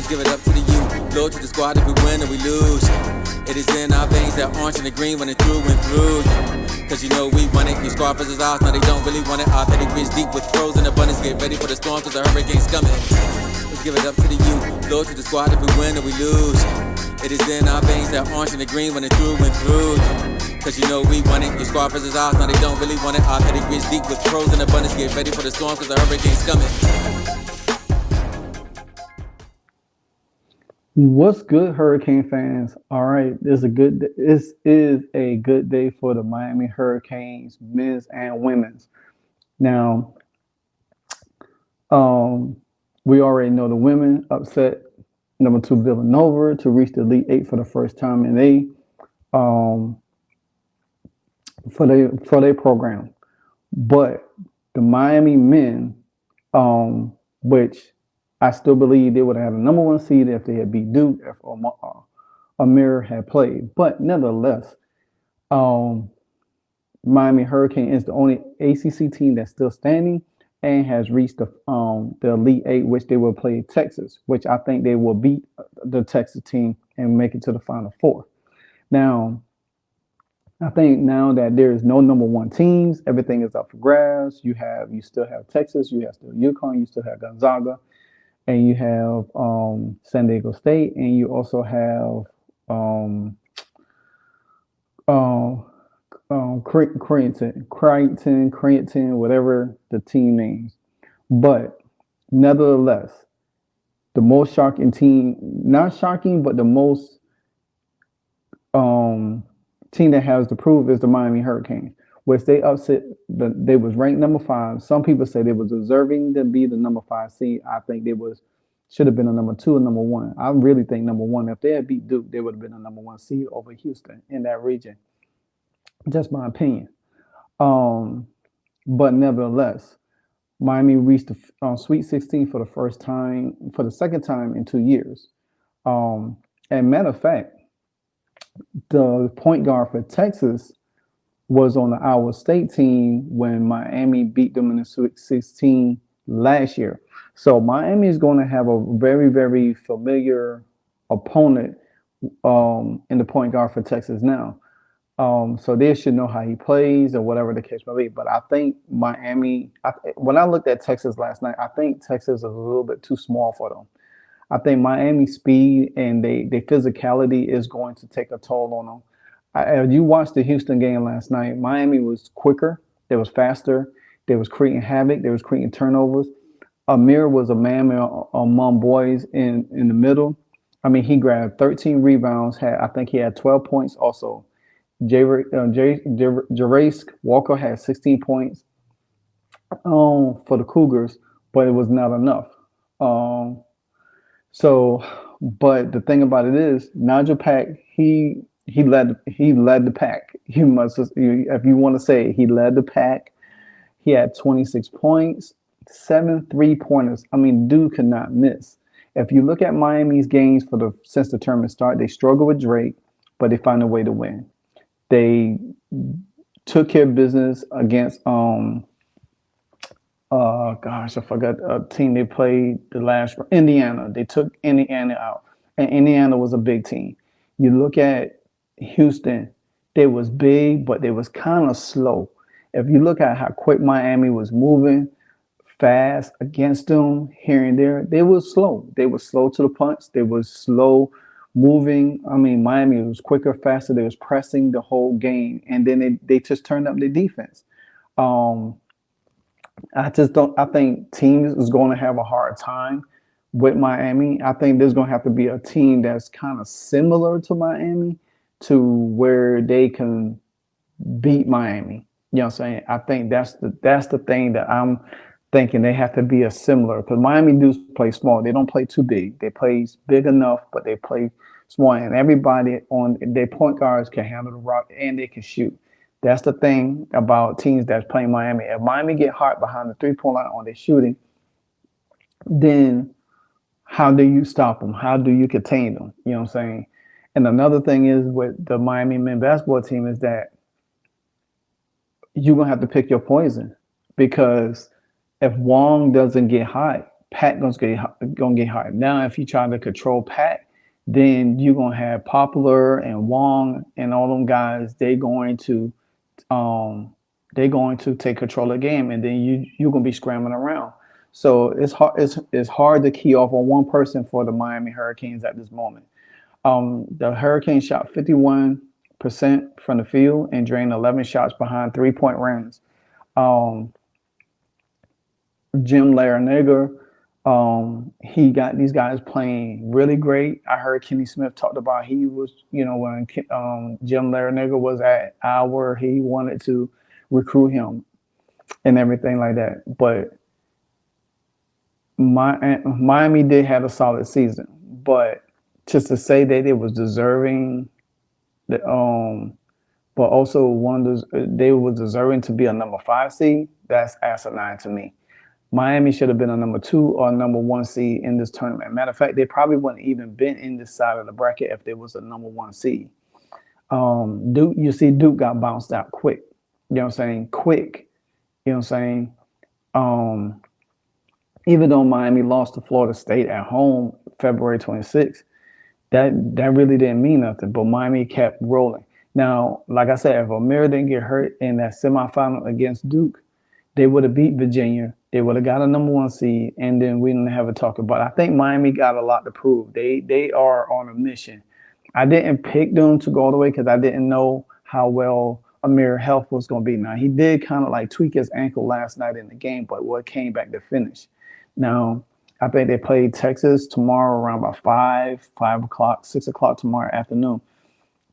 give it up to the youth. Loyal to the squad if we win or we lose. It is in our veins, that orange and the green running through and through. Cause you know we run it, you squad versus ours, now they don't really want it. Authentic bitch deep with pros in abundance, get ready for the storm cause the hurricane's coming. Let's give it up to the youth, loyal to the squad if we win or we lose. It is in our veins, that orange and the green running through and through. Cause you know we run it, your squad versus ours, now they don't really want it. Authentic bitch deep with pros in abundance, get ready for the storm cause the hurricane's coming. What's good, Hurricane fans? All right, this is a good day for the Miami Hurricanes, men's and women's. Now, we already know the women upset number 2 Villanova to reach the Elite Eight for the first time in for their program. But the Miami men, which I still believe they would have had a number 1 seed if they had beat Duke, if Amir had played. But nevertheless, Miami Hurricane is the only ACC team that's still standing and has reached the Elite Eight, which they will play Texas, which I think they will beat the Texas team and make it to the Final Four. Now, I think now that there is no number 1 teams, everything is up for grabs. You still have Texas, you have still UConn, you still have Gonzaga, and you have San Diego State, and you also have Creighton, whatever the team names. But nevertheless, the most shocking team, not shocking, but the most team that has to prove is the Miami Hurricanes, which they upset. They was ranked number 5. Some people say they was deserving to be the number 5 seed. I think they should have been a number 2 or number 1. I really think number 1. If they had beat Duke, they would have been a number 1 seed over Houston in that region. Just my opinion. But nevertheless, Miami reached the Sweet 16 for the second time in 2 years. And matter of fact, the point guard for Texas was on the Iowa State team when Miami beat them in the Sweet 16 last year. So Miami is going to have a very, very familiar opponent in the point guard for Texas now. So they should know how he plays or whatever the case may be. But I think Miami, when I looked at Texas last night, I think Texas is a little bit too small for them. I think Miami's speed and their physicality is going to take a toll on them. If you watched the Houston game last night, Miami was quicker. They was faster. They was creating havoc. They was creating turnovers. Amir was a man among boys in the middle. I mean, he grabbed 13 rebounds. I think he had 12 points also. Jarace Walker had 16 points for the Cougars, but it was not enough. But the thing about it is, Nigel Pack, he led the pack. You must, if you want to say it, he led the pack. He had 26 points, 7 3-pointers. I mean, dude could not miss. If you look at Miami's games since the tournament started, they struggled with Drake, but they found a way to win. They took care of business against I forgot a team they played the last Indiana. They took Indiana out, and Indiana was a big team. You look at Houston, they was big, but they was kind of slow. If you look at how quick Miami was moving, fast against them here and there, they were slow. They were slow to the punch. They were slow moving. I mean, Miami was quicker, faster. They was pressing the whole game, and then they just turned up their defense. I think teams is going to have a hard time with Miami. I think there's going to have to be a team that's kind of similar to Miami to where they can beat Miami. You know what I'm saying? I think that's the thing that I'm thinking. They have to be a similar, because Miami do play small. They don't play too big. They play big enough, but they play small. And everybody on their point guards can handle the rock and they can shoot. That's the thing about teams that's playing Miami. If Miami get hot behind the 3-point line on their shooting, then how do you stop them? How do you contain them? You know what I'm saying? And another thing is with the Miami men's basketball team is that you're going to have to pick your poison, because if Wong doesn't get hot, Pat gonna get hot. Now, if you try to control Pat, then you're gonna have Popular and Wong and all them guys. Um, they're going to take control of the game, and then you're gonna be scrambling around. So it's hard to key off on one person for the Miami Hurricanes at this moment. The Hurricanes shot 51% from the field and drained 11 shots behind 3-point range. Um, Jim Larranaga, he got these guys playing really great. I heard Kenny Smith talked about he was, when Jim Larranaga was at our, he wanted to recruit him and everything like that. But Miami did have a solid season, but just to say that it was deserving, but also they were deserving to be a number 5 seed. That's asinine to me. Miami should have been a number 2 or number 1 seed in this tournament. Matter of fact, they probably wouldn't even been in this side of the bracket if they was a number 1 seed. Duke got bounced out quick. You know what I'm saying? Quick. You know what I'm saying? Even though Miami lost to Florida State at home February 26th, that really didn't mean nothing. But Miami kept rolling. Now, like I said, if Amir didn't get hurt in that semifinal against Duke, they would have beat Virginia. They would have got a number 1 seed, and then we didn't have a talk about it. I think Miami got a lot to prove. They are on a mission. I didn't pick them to go all the way because I didn't know how well Amir's health was going to be. Now, he did kind of like tweak his ankle last night in the game, but what came back to finish. Now, I think they play Texas tomorrow around about 5 o'clock, 6 o'clock tomorrow afternoon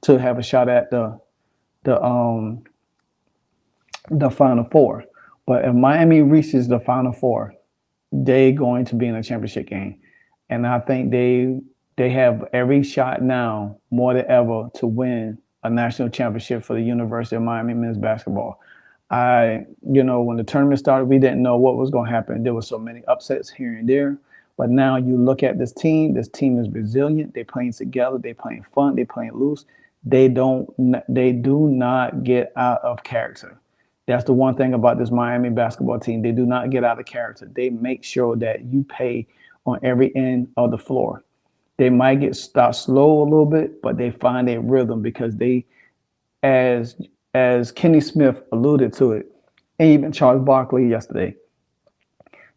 to have a shot at the Final Four. But if Miami reaches the Final Four, they're going to be in a championship game. And I think they have every shot now more than ever to win a national championship for the University of Miami men's basketball. When the tournament started, we didn't know what was going to happen. There were so many upsets here and there. But now you look at this team is resilient. They're playing together. They're playing fun. They're playing loose. They do not get out of character. That's the one thing about this Miami basketball team. They do not get out of character. They make sure that you pay on every end of the floor. They might start slow a little bit, but they find a rhythm because they, as Kenny Smith alluded to it, and even Charles Barkley yesterday,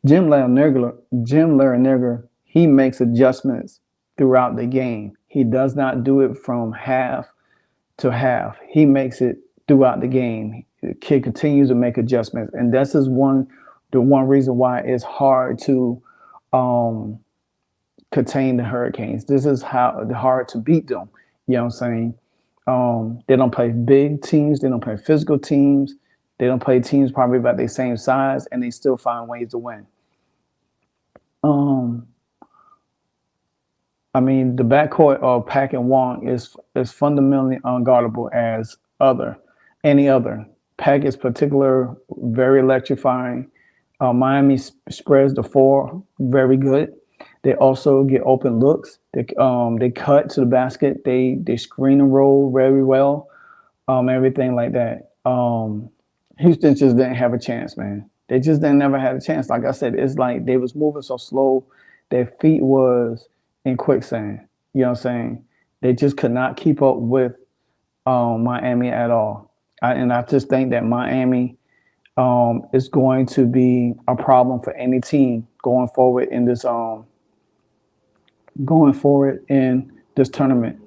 Jim Larranaga, he makes adjustments throughout the game. He does not do it from half to half. He makes it throughout the game. The kid continues to make adjustments, and this is the one reason why it's hard to contain the Hurricanes. This is how hard to beat them. You know what I'm saying? They don't play big teams. They don't play physical teams. They don't play teams probably about their same size, and they still find ways to win. The backcourt of Pack and Wong is fundamentally unguardable as any other. Pack is very electrifying. Miami spreads the floor very good. They also get open looks. They cut to the basket. They screen and roll very well. Everything like that. Houston just didn't have a chance, man. They just never had a chance. Like I said, it's like they was moving so slow. Their feet was in quicksand. You know what I'm saying? They just could not keep up with Miami at all. I just think that Miami is going to be a problem for any team going forward in this tournament.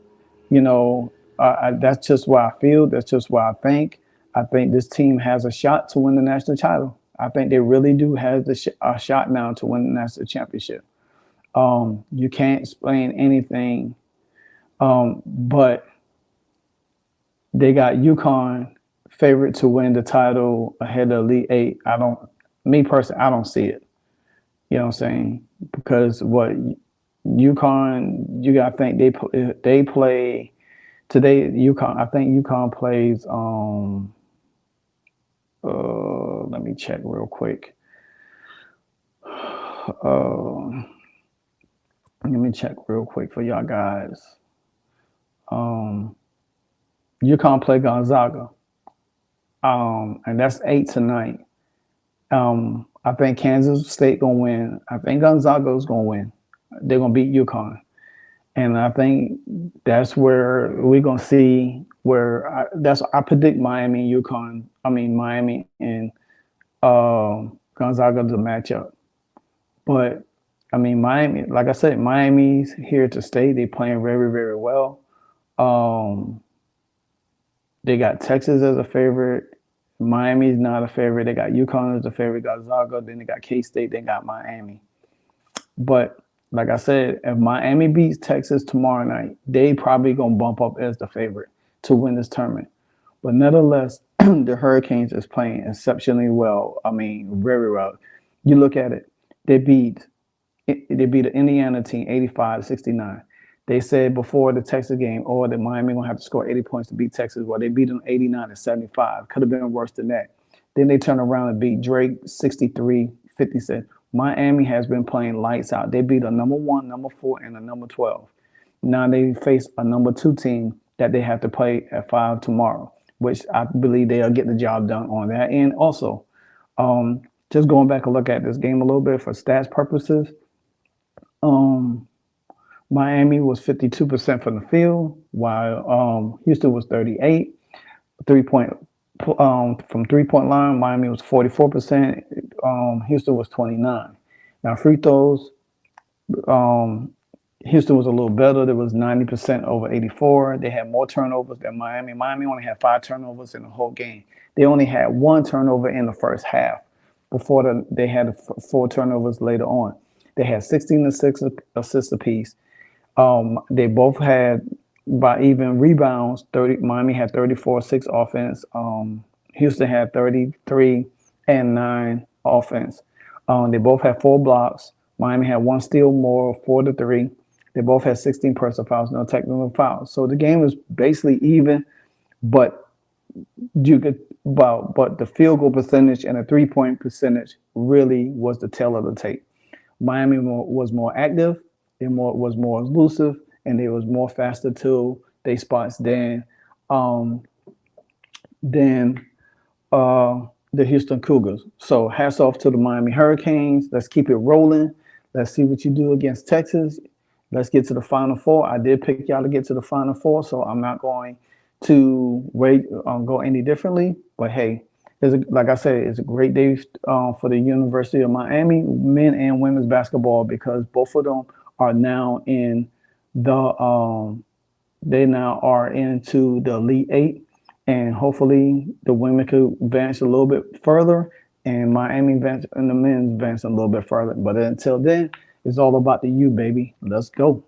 That's just what I feel. That's just what I think. I think this team has a shot to win the national title. I think they really do have a shot now to win the national championship. You can't explain anything, but they got UConn favorite to win the title ahead of Elite Eight. I don't see it. You know what I'm saying? Because what UConn, you got to think they play today. I think UConn plays. Let me check real quick. Let me check real quick for y'all guys. UConn play Gonzaga. And that's 8 tonight. I think Kansas State gonna win. I think Gonzaga's gonna win. They're gonna beat UConn, and I think that's where we're gonna see where I predict Miami and UConn. I mean Miami and Gonzaga to match up. But I mean Miami, like I said, Miami's here to stay. They playing very very well. Um, they got Texas as a favorite. Miami's not a favorite. They got UConn as a favorite. Gonzaga. Then they got K State. They got Miami. But like I said, if Miami beats Texas tomorrow night, they probably gonna bump up as the favorite to win this tournament. But nevertheless, the Hurricanes is playing exceptionally well. I mean, very well. You look at it; they beat they beat the Indiana team 85-69. They said before the Texas game, oh, that Miami gonna have to score 80 points to beat Texas. Well, they beat them 89-75. Could have been worse than that. Then they turn around and beat Drake 63-56. Miami has been playing lights out. They beat a number 1, number 4, and a number 12. Now they face a number 2 team that they have to play at 5 tomorrow, which I believe they'll get the job done on that end. Also, just going back and look at this game a little bit for stats purposes. Um, Miami was 52% from the field, while Houston was 38. 3 point from 3 point line, Miami was 44%. Houston was 29. Now free throws, um, Houston was a little better. There was 90% over 84. They had more turnovers than Miami. Miami only had 5 turnovers in the whole game. They only had 1 turnover in the first half. They had 4 turnovers later on. They had 16 assists apiece. They both had by even rebounds. 30. Miami had 34-6 offense. Houston had 33-9 offense. They both had 4 blocks. Miami had 1 steal more, 4-3. They both had 16 personal fouls, no technical fouls. So the game was basically even, but but the field goal percentage and the 3-point percentage really was the tail of the tape. Miami was more active, was more elusive, and they was more faster to their spots um, than the Houston Cougars. So hats off to the Miami Hurricanes. Let's keep it rolling. Let's see what you do against Texas. Let's get to the Final Four. I did pick y'all to get to the Final Four, so I'm not going to go any differently. But hey, like I said, it's a great day for the University of Miami men and women's basketball because both of them are now in they now are into the Elite Eight, and hopefully the women could advance a little bit further, and Miami advance and the men's advance a little bit further. But until then, it's all about the U, baby. Let's go.